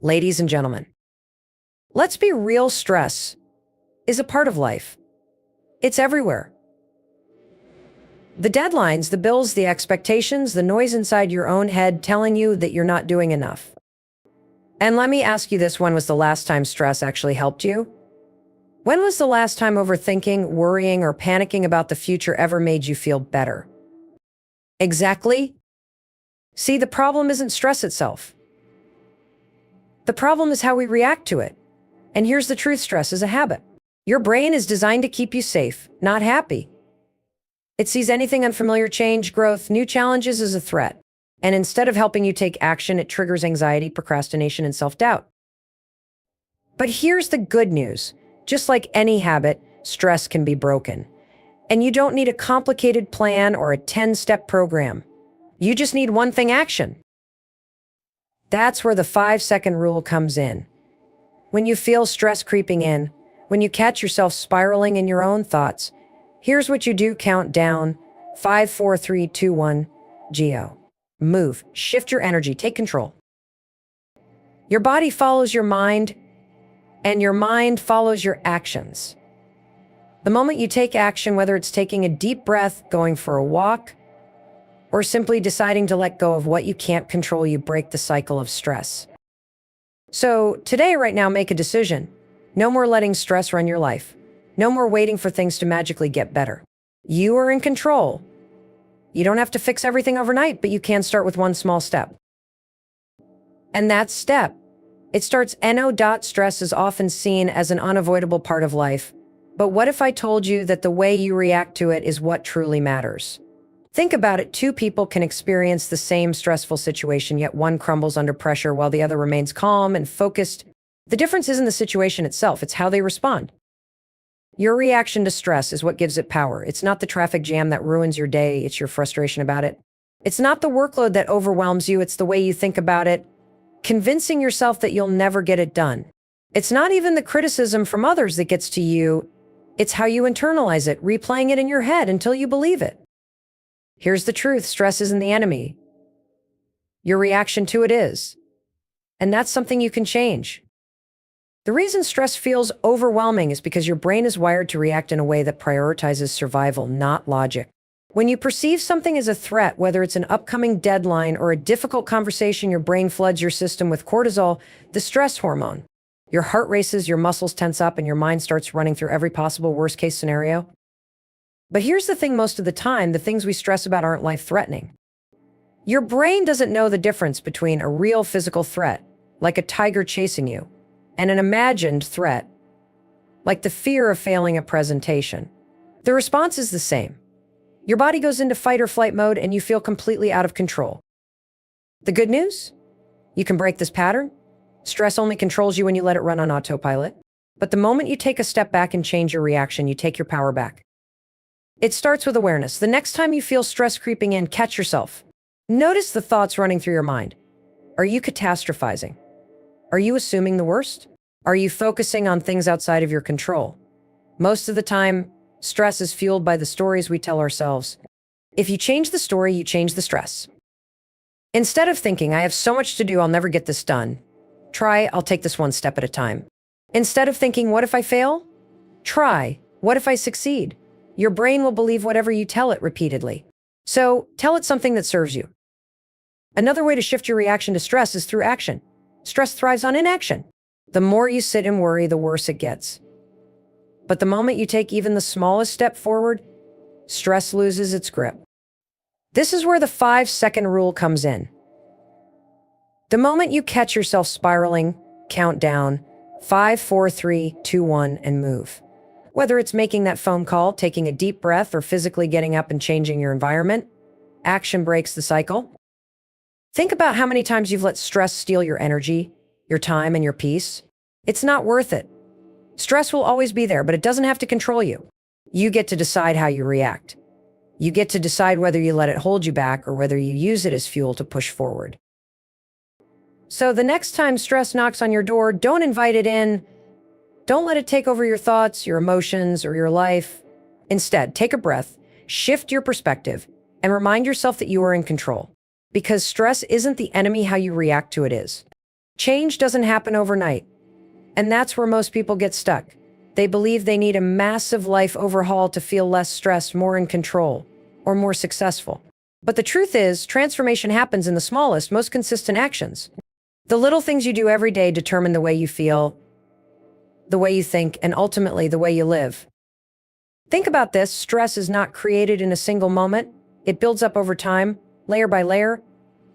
Ladies and gentlemen, let's be real. Stress is a part of life. It's everywhere. The deadlines, the bills, the expectations, the noise inside your own head telling you that you're not doing enough. And let me ask you this, when was the last time stress actually helped you? When was the last time overthinking, worrying, or panicking about the future ever made you feel better? Exactly. See, the problem isn't stress itself. The problem is how we react to it. And here's the truth: stress is a habit. Your brain is designed to keep you safe, not happy. It sees anything unfamiliar, change, growth, new challenges as a threat. And instead of helping you take action, it triggers anxiety, procrastination, and self-doubt. But here's the good news. Just like any habit, stress can be broken. And you don't need a complicated plan or a 10-step program. You just need one thing: action. That's where the 5-second rule comes in. When you feel stress creeping in, when you catch yourself spiraling in your own thoughts, here's what you do: count down. 5, 4, 3, 2, 1, go. Move, shift your energy, take control. Your body follows your mind, and your mind follows your actions. The moment you take action, whether it's taking a deep breath, going for a walk, or simply deciding to let go of what you can't control, you break the cycle of stress. So today, right now, make a decision. No more letting stress run your life. No more waiting for things to magically get better. You are in control. You don't have to fix everything overnight, but you can start with one small step. And that step, it starts. Stress is often seen as an unavoidable part of life. But what if I told you that the way you react to it is what truly matters? Think about it. Two people can experience the same stressful situation, yet one crumbles under pressure while the other remains calm and focused. The difference isn't the situation itself, it's how they respond. Your reaction to stress is what gives it power. It's not the traffic jam that ruins your day, it's your frustration about it. It's not the workload that overwhelms you, it's the way you think about it, convincing yourself that you'll never get it done. It's not even the criticism from others that gets to you, it's how you internalize it, replaying it in your head until you believe it. Here's the truth: stress isn't the enemy. Your reaction to it is. And that's something you can change. The reason stress feels overwhelming is because your brain is wired to react in a way that prioritizes survival, not logic. When you perceive something as a threat, whether it's an upcoming deadline or a difficult conversation, your brain floods your system with cortisol, the stress hormone. Your heart races, your muscles tense up, and your mind starts running through every possible worst-case scenario. But here's the thing: most of the time, the things we stress about aren't life-threatening. Your brain doesn't know the difference between a real physical threat, like a tiger chasing you, and an imagined threat, like the fear of failing a presentation. The response is the same. Your body goes into fight or flight mode, and you feel completely out of control. The good news? You can break this pattern. Stress only controls you when you let it run on autopilot. But the moment you take a step back and change your reaction, you take your power back. It starts with awareness. The next time you feel stress creeping in, catch yourself. Notice the thoughts running through your mind. Are you catastrophizing? Are you assuming the worst? Are you focusing on things outside of your control? Most of the time, stress is fueled by the stories we tell ourselves. If you change the story, you change the stress. Instead of thinking, "I have so much to do, I'll never get this done," try, "I'll take this one step at a time." Instead of thinking, "What if I fail?" try, "What if I succeed?" Your brain will believe whatever you tell it repeatedly. So tell it something that serves you. Another way to shift your reaction to stress is through action. Stress thrives on inaction. The more you sit and worry, the worse it gets. But the moment you take even the smallest step forward, stress loses its grip. This is where the 5-second rule comes in. The moment you catch yourself spiraling, count down. 5, 4, 3, 2, 1, and move. Whether it's making that phone call, taking a deep breath, or physically getting up and changing your environment, action breaks the cycle. Think about how many times you've let stress steal your energy, your time, and your peace. It's not worth it. Stress will always be there, but it doesn't have to control you. You get to decide how you react. You get to decide whether you let it hold you back or whether you use it as fuel to push forward. So the next time stress knocks on your door, don't invite it in. Don't let it take over your thoughts, your emotions, or your life. Instead, take a breath, shift your perspective, and remind yourself that you are in control. Because stress isn't the enemy, how you react to it is. Change doesn't happen overnight. And that's where most people get stuck. They believe they need a massive life overhaul to feel less stressed, more in control, or more successful. But the truth is, transformation happens in the smallest, most consistent actions. The little things you do every day determine the way you feel, the way you think, and ultimately the way you live. Think about this: stress is not created in a single moment. It builds up over time, layer by layer,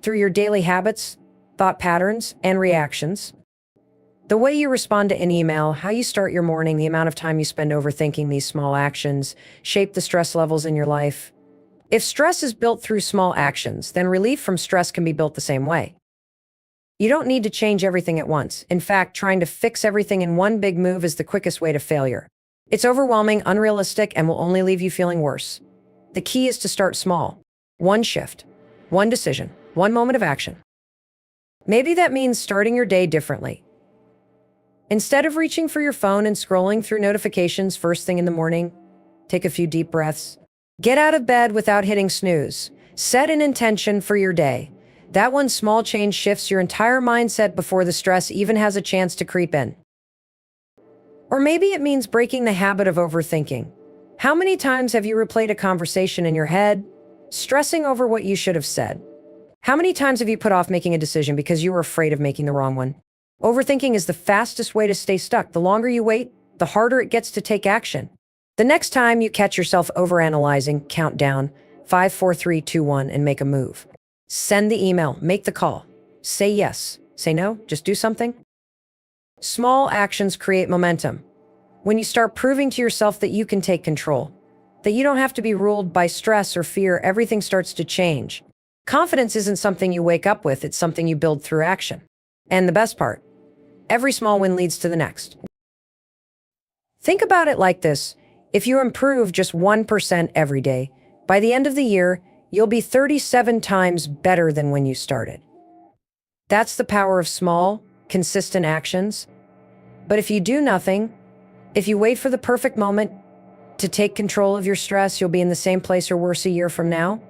through your daily habits, thought patterns, and reactions. The way you respond to an email, how you start your morning, the amount of time you spend overthinking these small actions shape the stress levels in your life. If stress is built through small actions, then relief from stress can be built the same way. You don't need to change everything at once. In fact, trying to fix everything in one big move is the quickest way to failure. It's overwhelming, unrealistic, and will only leave you feeling worse. The key is to start small. One shift, one decision, one moment of action. Maybe that means starting your day differently. Instead of reaching for your phone and scrolling through notifications first thing in the morning, take a few deep breaths. Get out of bed without hitting snooze. Set an intention for your day. That one small change shifts your entire mindset before the stress even has a chance to creep in. Or maybe it means breaking the habit of overthinking. How many times have you replayed a conversation in your head, stressing over what you should have said? How many times have you put off making a decision because you were afraid of making the wrong one? Overthinking is the fastest way to stay stuck. The longer you wait, the harder it gets to take action. The next time you catch yourself overanalyzing, count down 5, 4, 3, 2, 1 and make a move. Send the email, make the call. Say yes, say no, just do something. Small actions create momentum. When you start proving to yourself that you can take control, that you don't have to be ruled by stress or fear, everything starts to change. Confidence isn't something you wake up with, it's something you build through action. And the best part, every small win leads to the next. Think about it like this: if you improve just 1% every day, by the end of the year, you'll be 37 times better than when you started. That's the power of small, consistent actions. But if you do nothing, if you wait for the perfect moment to take control of your stress, you'll be in the same place or worse a year from now.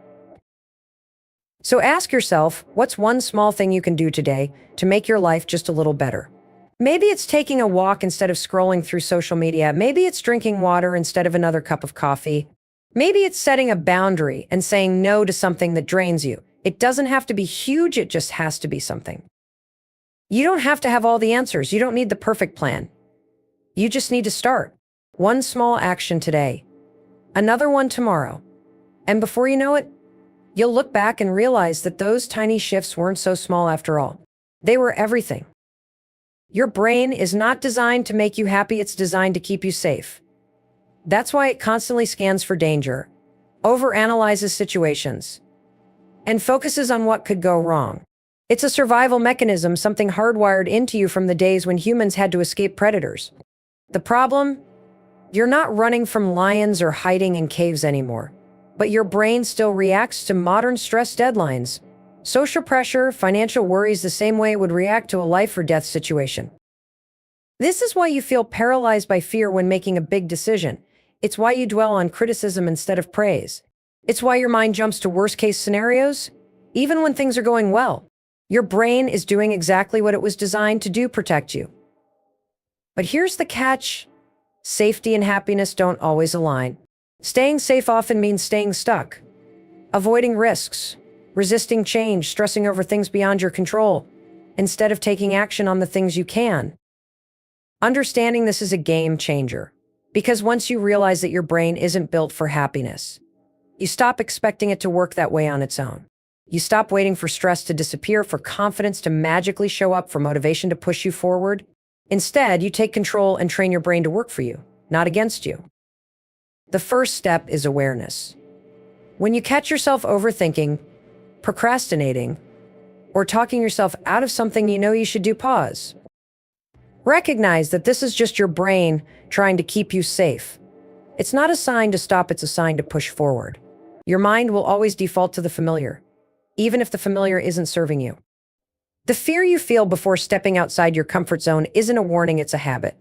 So ask yourself, what's one small thing you can do today to make your life just a little better? Maybe it's taking a walk instead of scrolling through social media. Maybe it's drinking water instead of another cup of coffee. Maybe it's setting a boundary and saying no to something that drains you. It doesn't have to be huge, it just has to be something. You don't have to have all the answers. You don't need the perfect plan. You just need to start. One small action today, another one tomorrow. And before you know it, you'll look back and realize that those tiny shifts weren't so small after all. They were everything. Your brain is not designed to make you happy, it's designed to keep you safe. That's why it constantly scans for danger, overanalyzes situations, and focuses on what could go wrong. It's a survival mechanism, something hardwired into you from the days when humans had to escape predators. The problem? You're not running from lions or hiding in caves anymore, but your brain still reacts to modern stress deadlines, social pressure, financial worries the same way it would react to a life or death situation. This is why you feel paralyzed by fear when making a big decision. It's why you dwell on criticism instead of praise. It's why your mind jumps to worst-case scenarios, even when things are going well. Your brain is doing exactly what it was designed to do: protect you. But here's the catch: safety and happiness don't always align. Staying safe often means staying stuck, avoiding risks, resisting change, stressing over things beyond your control, instead of taking action on the things you can. Understanding this is a game changer, because once you realize that your brain isn't built for happiness, you stop expecting it to work that way on its own. You stop waiting for stress to disappear, for confidence to magically show up, for motivation to push you forward. Instead, you take control and train your brain to work for you, not against you. The first step is awareness. When you catch yourself overthinking, procrastinating, or talking yourself out of something you know you should do, pause. Recognize that this is just your brain trying to keep you safe. It's not a sign to stop, it's a sign to push forward. Your mind will always default to the familiar, even if the familiar isn't serving you. The fear you feel before stepping outside your comfort zone isn't a warning, it's a habit.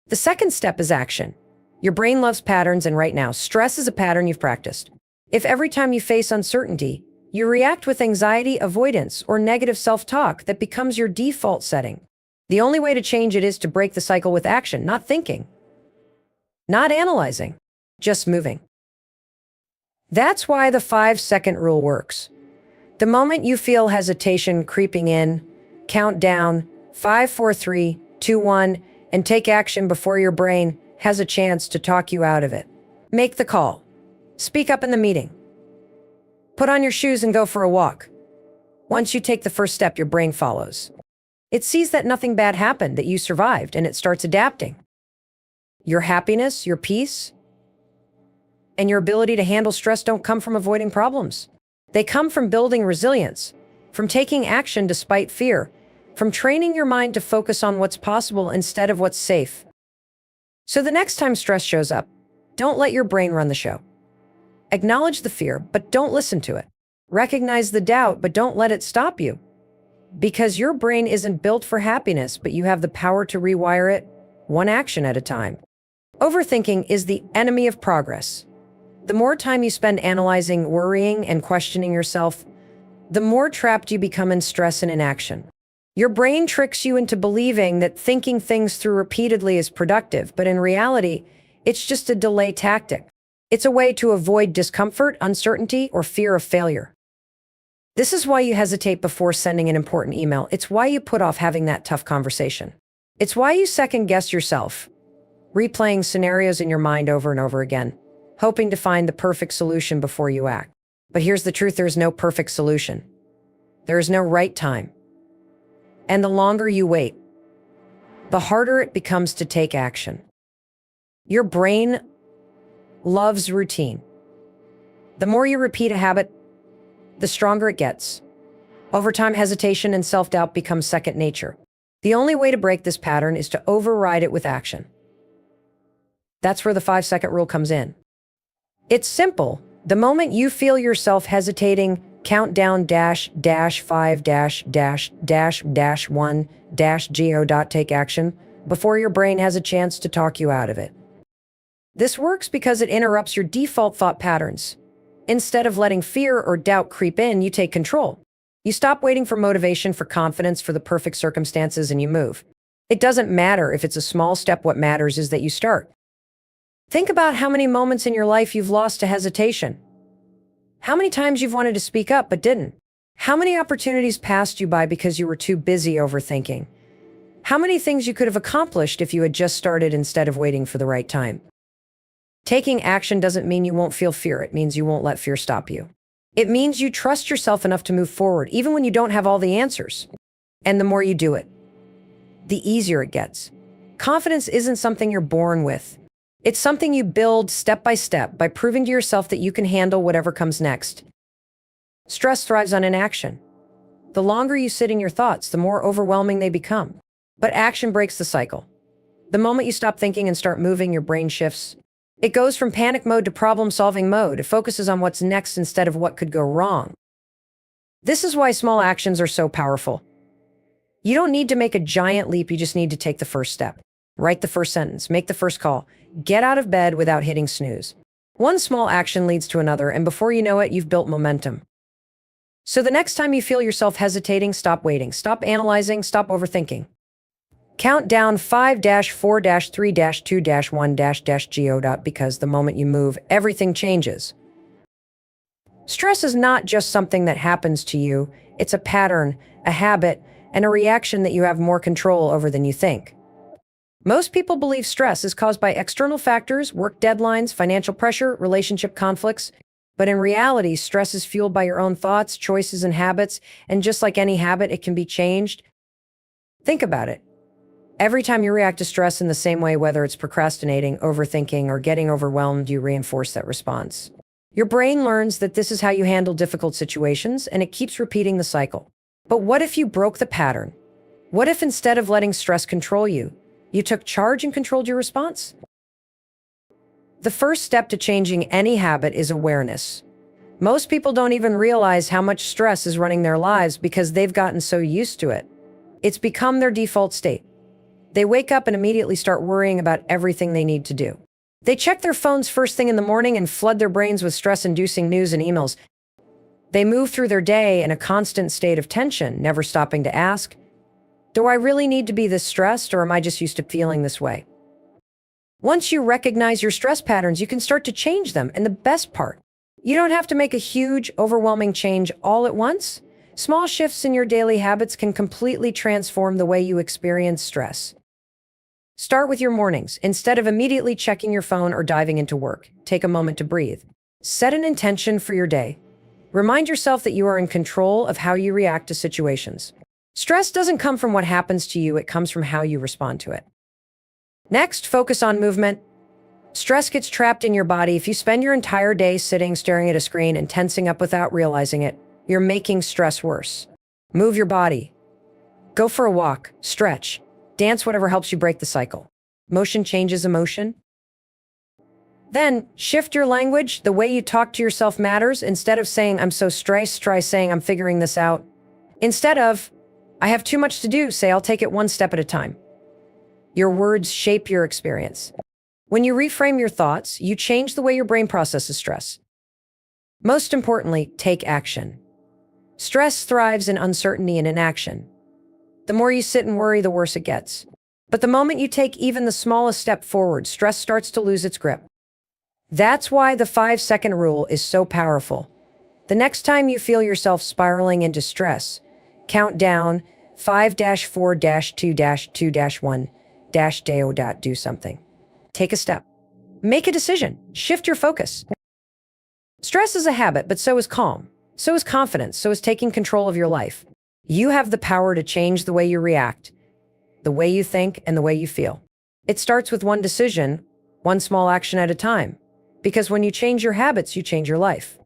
The second step is action. Your brain loves patterns, and right now, stress is a pattern you've practiced. If every time you face uncertainty, You react with anxiety, avoidance, or negative self-talk that becomes your default setting. The only way to change it is to break the cycle with action, not thinking, not analyzing, just moving. That's why the 5-second rule works. The moment you feel hesitation creeping in, count down 5, 4, 3, 2, 1, and take action before your brain has a chance to talk you out of it. Make the call. Speak up in the meeting. Put on your shoes and go for a walk. Once you take the first step, your brain follows. It sees that nothing bad happened, that you survived, and it starts adapting. Your happiness, your peace, and your ability to handle stress don't come from avoiding problems. They come from building resilience, from taking action despite fear, from training your mind to focus on what's possible instead of what's safe. So the next time stress shows up, don't let your brain run the show. Acknowledge the fear, but don't listen to it. Recognize the doubt, but don't let it stop you. Because your brain isn't built for happiness, but you have the power to rewire it, one action at a time. Overthinking is the enemy of progress. The more time you spend analyzing, worrying, and questioning yourself, the more trapped you become in stress and inaction. Your brain tricks you into believing that thinking things through repeatedly is productive, but in reality, it's just a delay tactic. It's a way to avoid discomfort, uncertainty, or fear of failure. This is why you hesitate before sending an important email. It's why you put off having that tough conversation. It's why you second-guess yourself, replaying scenarios in your mind over and over again, hoping to find the perfect solution before you act. But here's the truth, there is no perfect solution. There is no right time. And the longer you wait, the harder it becomes to take action. Your brain loves routine. The more you repeat a habit, the stronger it gets. Over time, hesitation and self-doubt become second nature. The only way to break this pattern is to override it with action. That's where the 5-second rule comes in. It's simple. The moment you feel yourself hesitating, count down -5 -1 -go. Take action before your brain has a chance to talk you out of it. This works because it interrupts your default thought patterns. Instead of letting fear or doubt creep in, you take control. You stop waiting for motivation, for confidence, for the perfect circumstances, and you move. It doesn't matter if it's a small step. What matters is that you start. Think about how many moments in your life you've lost to hesitation. How many times you've wanted to speak up but didn't. How many opportunities passed you by because you were too busy overthinking. How many things you could have accomplished if you had just started instead of waiting for the right time. Taking action doesn't mean you won't feel fear. It means you won't let fear stop you. It means you trust yourself enough to move forward, even when you don't have all the answers. And the more you do it, the easier it gets. Confidence isn't something you're born with. It's something you build step by step by proving to yourself that you can handle whatever comes next. Stress thrives on inaction. The longer you sit in your thoughts, the more overwhelming they become. But action breaks the cycle. The moment you stop thinking and start moving, your brain shifts. It goes from panic mode to problem-solving mode. It focuses on what's next instead of what could go wrong. This is why small actions are so powerful. You don't need to make a giant leap, you just need to take the first step. Write the first sentence, make the first call, get out of bed without hitting snooze. One small action leads to another, and before you know it, you've built momentum. So the next time you feel yourself hesitating, stop waiting, stop analyzing, stop overthinking. Count down 5-4-3-2-1-go. Because the moment you move, everything changes. Stress is not just something that happens to you. It's a pattern, a habit, and a reaction that you have more control over than you think. Most people believe stress is caused by external factors, work deadlines, financial pressure, relationship conflicts. But in reality, stress is fueled by your own thoughts, choices, and habits. And just like any habit, it can be changed. Think about it. Every time you react to stress in the same way, whether it's procrastinating, overthinking, or getting overwhelmed, you reinforce that response. Your brain learns that this is how you handle difficult situations, and it keeps repeating the cycle. But what if you broke the pattern? What if instead of letting stress control you, you took charge and controlled your response? The first step to changing any habit is awareness. Most people don't even realize how much stress is running their lives because they've gotten so used to it. It's become their default state. They wake up and immediately start worrying about everything they need to do. They check their phones first thing in the morning and flood their brains with stress-inducing news and emails. They move through their day in a constant state of tension, never stopping to ask, do I really need to be this stressed, or am I just used to feeling this way? Once you recognize your stress patterns, you can start to change them. And the best part, you don't have to make a huge, overwhelming change all at once. Small shifts in your daily habits can completely transform the way you experience stress. Start with your mornings. Instead of immediately checking your phone or diving into work, take a moment to breathe. Set an intention for your day. Remind yourself that you are in control of how you react to situations. Stress doesn't come from what happens to you, it comes from how you respond to it. Next, focus on movement. Stress gets trapped in your body. If you spend your entire day sitting, staring at a screen, and tensing up without realizing it, you're making stress worse. Move your body. Go for a walk, stretch, dance, whatever helps you break the cycle. Motion changes emotion. Then, shift your language. The way you talk to yourself matters. Instead of saying, I'm so stressed, try saying, I'm figuring this out. Instead of, I have too much to do, say, I'll take it one step at a time. Your words shape your experience. When you reframe your thoughts, you change the way your brain processes stress. Most importantly, take action. Stress thrives in uncertainty and inaction. The more you sit and worry, the worse it gets. But the moment you take even the smallest step forward, stress starts to lose its grip. That's why the 5-second rule is so powerful. The next time you feel yourself spiraling into stress, count down 5-4-2-2-1 do something. Take a step. Make a decision. Shift your focus. Stress is a habit, but so is calm. So is confidence. So is taking control of your life. You have the power to change the way you react, the way you think, and the way you feel. It starts with one decision, one small action at a time. Because when you change your habits, you change your life.